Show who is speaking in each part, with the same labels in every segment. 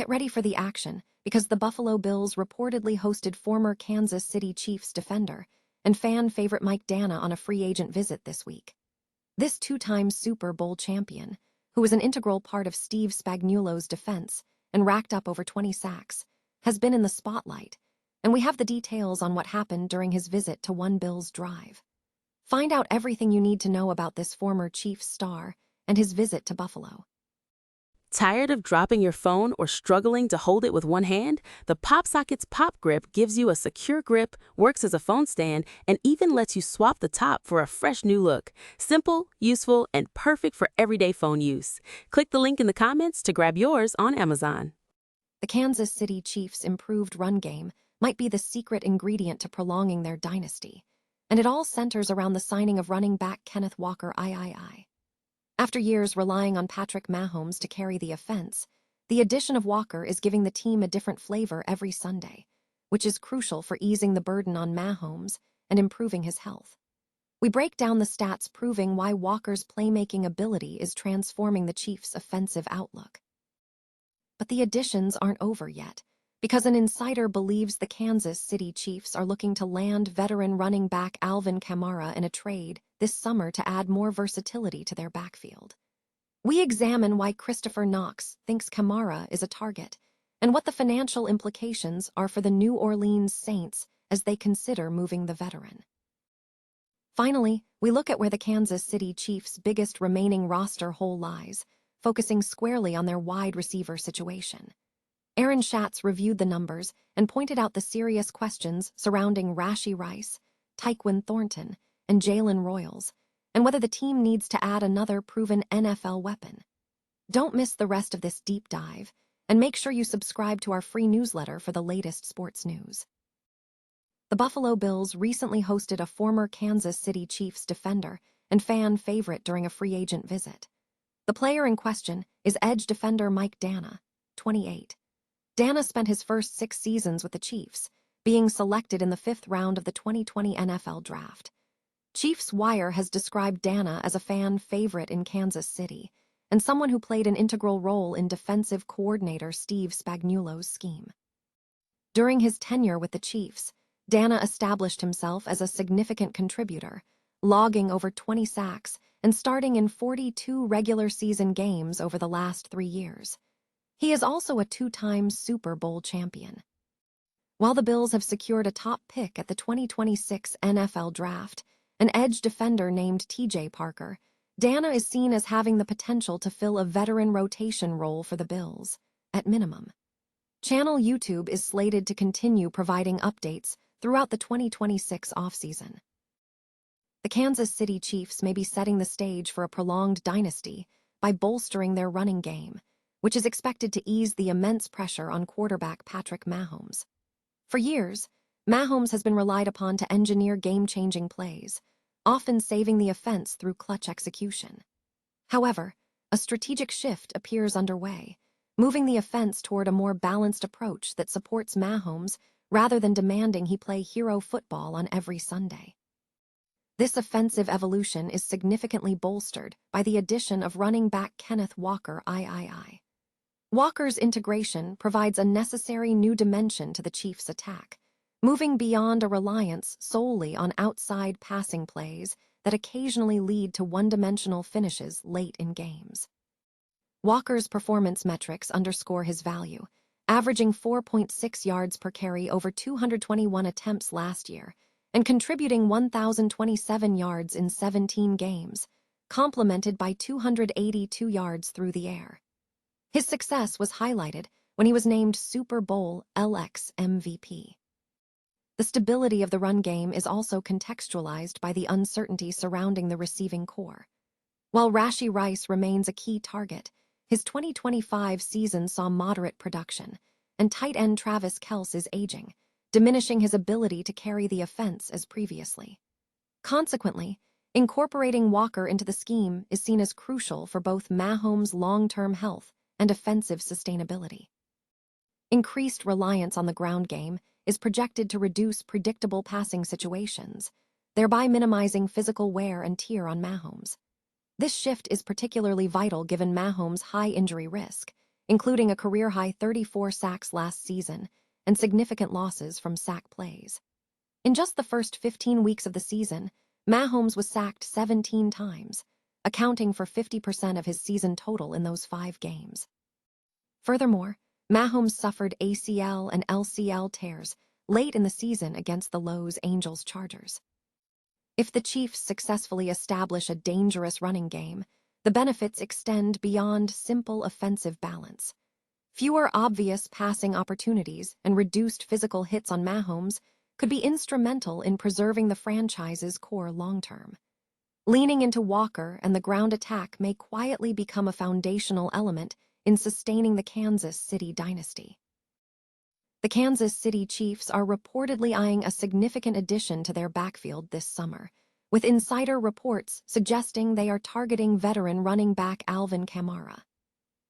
Speaker 1: Get ready for the action, because the Buffalo Bills reportedly hosted former Kansas City Chiefs defender and fan favorite Mike Danna on a free agent visit this week. This two-time Super Bowl champion, who was an integral part of Steve Spagnuolo's defense and racked up over 20 sacks, has been in the spotlight, and we have the details on what happened during his visit to One Bills Drive. Find out everything you need to know about this former Chiefs star and his visit to Buffalo.
Speaker 2: Tired of dropping your phone or struggling to hold it with one hand? The PopSockets Pop Grip gives you a secure grip, works as a phone stand, and even lets you swap the top for a fresh new look. Simple, useful, and perfect for everyday phone use. Click the link in the comments to grab yours on Amazon.
Speaker 1: The Kansas City Chiefs' improved run game might be the secret ingredient to prolonging their dynasty, and it all centers around the signing of running back Kenneth Walker III. After years relying on Patrick Mahomes to carry the offense, the addition of Walker is giving the team a different flavor every Sunday, which is crucial for easing the burden on Mahomes and improving his health. We break down the stats proving why Walker's playmaking ability is transforming the Chiefs' offensive outlook. But the additions aren't over yet, because an insider believes the Kansas City Chiefs are looking to land veteran running back Alvin Kamara in a trade this summer to add more versatility to their backfield. We examine why Christopher Knox thinks Kamara is a target, and what the financial implications are for the New Orleans Saints as they consider moving the veteran. Finally, we look at where the Kansas City Chiefs' biggest remaining roster hole lies, focusing squarely on their wide receiver situation. Aaron Schatz reviewed the numbers and pointed out the serious questions surrounding Rashee Rice, Tyquan Thornton, and Jalen Royals, and whether the team needs to add another proven NFL weapon. Don't miss the rest of this deep dive, and make sure you subscribe to our free newsletter for the latest sports news. The Buffalo Bills recently hosted a former Kansas City Chiefs defender and fan favorite during a free agent visit. The player in question is edge defender Mike Danna, 28. Danna spent his first 6 seasons with the Chiefs, being selected in the 5th round of the 2020 NFL Draft. Chiefs Wire has described Danna as a fan favorite in Kansas City and someone who played an integral role in defensive coordinator Steve Spagnuolo's scheme. During his tenure with the Chiefs, Danna established himself as a significant contributor, logging over 20 sacks and starting in 42 regular season games over the last 3 years. He is also a 2-time Super Bowl champion. While the Bills have secured a top pick at the 2026 NFL Draft, an edge defender named T.J. Parker, Danna is seen as having the potential to fill a veteran rotation role for the Bills, at minimum. Channel YouTube is slated to continue providing updates throughout the 2026 offseason. The Kansas City Chiefs may be setting the stage for a prolonged dynasty by bolstering their running game, which is expected to ease the immense pressure on quarterback Patrick Mahomes. For years, Mahomes has been relied upon to engineer game-changing plays, often saving the offense through clutch execution. However, a strategic shift appears underway, moving the offense toward a more balanced approach that supports Mahomes rather than demanding he play hero football on every Sunday. This offensive evolution is significantly bolstered by the addition of running back Kenneth Walker III. Walker's integration provides a necessary new dimension to the Chiefs' attack, moving beyond a reliance solely on outside passing plays that occasionally lead to one-dimensional finishes late in games. Walker's performance metrics underscore his value, averaging 4.6 yards per carry over 221 attempts last year and contributing 1,027 yards in 17 games, complemented by 282 yards through the air. His success was highlighted when he was named Super Bowl LX MVP. The stability of the run game is also contextualized by the uncertainty surrounding the receiving core. While Rashee Rice remains a key target, his 2025 season saw moderate production, and tight end Travis Kelce is aging, diminishing his ability to carry the offense as previously. Consequently, incorporating Walker into the scheme is seen as crucial for both Mahomes' long-term health and offensive sustainability. Increased reliance on the ground game is projected to reduce predictable passing situations, thereby minimizing physical wear and tear on Mahomes. This shift is particularly vital given Mahomes' high injury risk, including a career-high 34 sacks last season and significant losses from sack plays. In just the first 15 weeks of the season, Mahomes was sacked 17 times, accounting for 50% of his season total in those 5 games. Furthermore, Mahomes suffered ACL and LCL tears late in the season against the Los Angeles Chargers. If the Chiefs successfully establish a dangerous running game, the benefits extend beyond simple offensive balance. Fewer obvious passing opportunities and reduced physical hits on Mahomes could be instrumental in preserving the franchise's core long-term. Leaning into Walker and the ground attack may quietly become a foundational element in sustaining the Kansas City dynasty. The Kansas City Chiefs are reportedly eyeing a significant addition to their backfield this summer, with insider reports suggesting they are targeting veteran running back Alvin Kamara.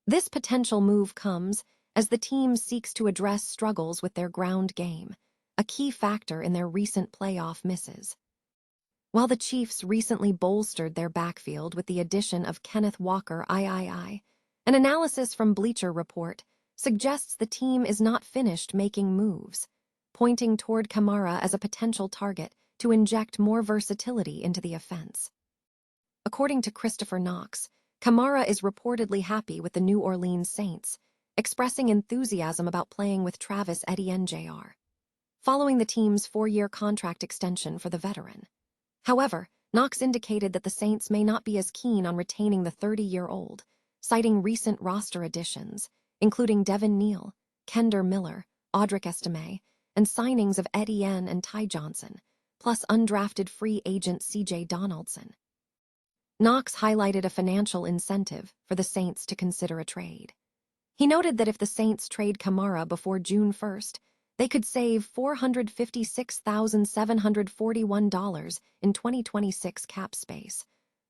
Speaker 1: This potential move comes as the team seeks to address struggles with their ground game, a key factor in their recent playoff misses. While the Chiefs recently bolstered their backfield with the addition of Kenneth Walker III, an analysis from Bleacher Report suggests the team is not finished making moves, pointing toward Kamara as a potential target to inject more versatility into the offense. According to Christopher Knox, Kamara is reportedly happy with the New Orleans Saints, expressing enthusiasm about playing with Travis Etienne Jr., following the team's 4-year contract extension for the veteran. However, Knox indicated that the Saints may not be as keen on retaining the 30-year-old, citing recent roster additions, including Devin Neal, Kender Miller, Audric Estime, and signings of Etienne and Ty Johnson, plus undrafted free agent C.J. Donaldson. Knox highlighted a financial incentive for the Saints to consider a trade. He noted that if the Saints trade Kamara before June 1st, they could save $456,741 in 2026 cap space,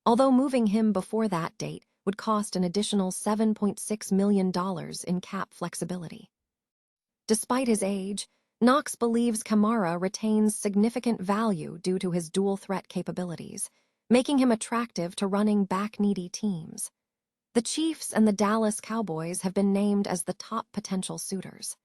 Speaker 1: although moving him before that date would cost an additional $7.6 million in cap flexibility. Despite his age, Knox believes Kamara retains significant value due to his dual-threat capabilities, making him attractive to running back-needy teams. The Chiefs and the Dallas Cowboys have been named as the top potential suitors.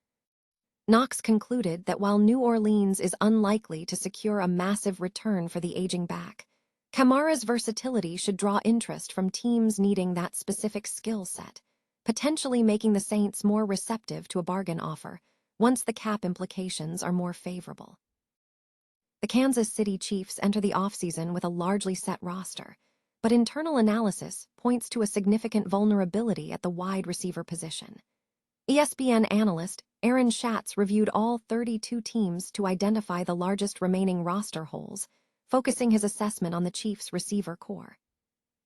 Speaker 1: Knox concluded that while New Orleans is unlikely to secure a massive return for the aging back, Kamara's versatility should draw interest from teams needing that specific skill set, potentially making the Saints more receptive to a bargain offer once the cap implications are more favorable. The Kansas City Chiefs enter the offseason with a largely set roster, but internal analysis points to a significant vulnerability at the wide receiver position. ESPN analyst Aaron Schatz reviewed all 32 teams to identify the largest remaining roster holes, focusing his assessment on the Chiefs' receiver core.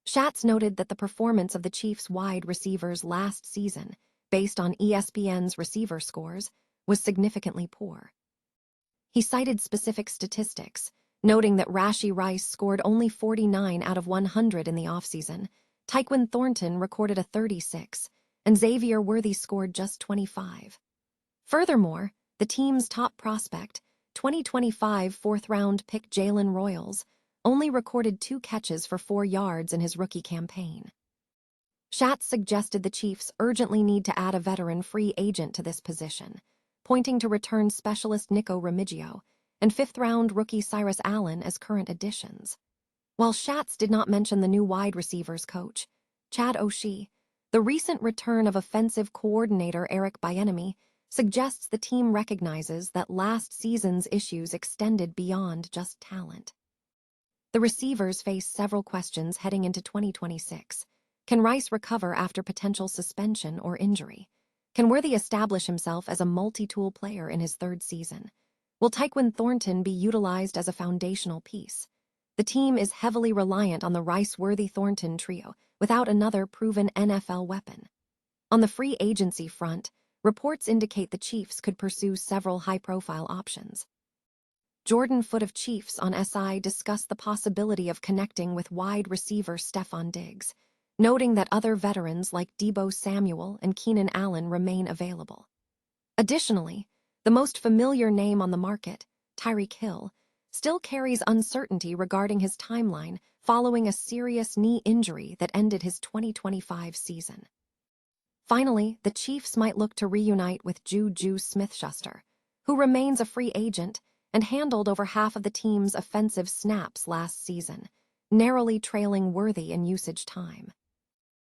Speaker 1: Schatz noted that the performance of the Chiefs' wide receivers last season, based on ESPN's receiver scores, was significantly poor. He cited specific statistics, noting that Rashee Rice scored only 49 out of 100 in the offseason, Tyquan Thornton recorded a 36, and Xavier Worthy scored just 25. Furthermore, the team's top prospect, 2025 fourth-round pick Jalen Royals, only recorded 2 catches for 4 yards in his rookie campaign. Schatz suggested the Chiefs urgently need to add a veteran free agent to this position, pointing to return specialist Nico Remigio and 5th-round rookie Cyrus Allen as current additions. While Schatz did not mention the new wide receivers coach, Chad O'Shea, the recent return of offensive coordinator Eric Bieniemy suggests the team recognizes that last season's issues extended beyond just talent. The receivers face several questions heading into 2026. Can Rice recover after potential suspension or injury? Can Worthy establish himself as a multi-tool player in his 3rd season? Will Tyquan Thornton be utilized as a foundational piece? The team is heavily reliant on the Rice-Worthy-Thornton trio without another proven NFL weapon. On the free agency front, reports indicate the Chiefs could pursue several high-profile options. Jordan Foote of Chiefs on SI discussed the possibility of connecting with wide receiver Stefon Diggs, noting that other veterans like Deebo Samuel and Keenan Allen remain available. Additionally, the most familiar name on the market, Tyreek Hill, still carries uncertainty regarding his timeline following a serious knee injury that ended his 2025 season. Finally, the Chiefs might look to reunite with Juju Smith-Schuster, who remains a free agent and handled over half of the team's offensive snaps last season, narrowly trailing Worthy in usage time.